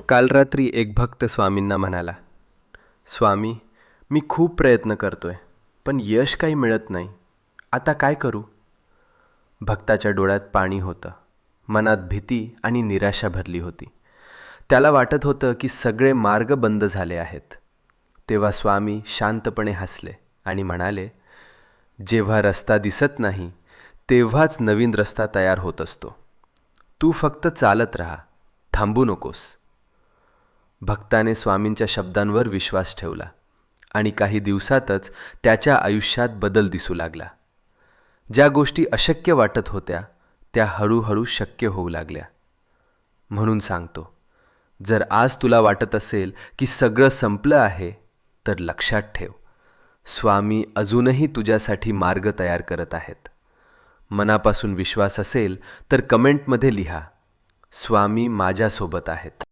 काल रात्री एक भक्त स्वामींना म्हणाला, स्वामी, मी खूप प्रयत्न करतोय, पण यश काही मिळत नाही. आता काय करू? भक्ताच्या डोळ्यात पाणी होतं, मनात भीती आणि निराशा भरली होती. त्याला वाटत होतं की सगळे मार्ग बंद झाले आहेत. तेव्हा स्वामी शांतपणे हसले आणि म्हणाले, जेव्हा रस्ता दिसत नाही तेव्हाच नवीन रस्ता तयार होत असतो. तू फक्त चालत राहा, थांबू नकोस. भक्ताने स्वामींच्या शब्दांवर विश्वास ठेवला आणि काही दिवसातच त्याच्या आयुष्यात बदल दिसू लागला. ज्या गोष्टी अशक्य वाटत होत्या त्या हळूहळू शक्य होऊ लागल्या. म्हणून सांगतो, जर आज तुला वाटत असेल की सगळं संपलं आहे, तर लक्षात ठेव, स्वामी अजूनही तुझ्यासाठी मार्ग तयार करत आहेत. मनापासून विश्वास असेल तर कमेंटमध्ये लिहा, स्वामी माझ्यासोबत आहेत.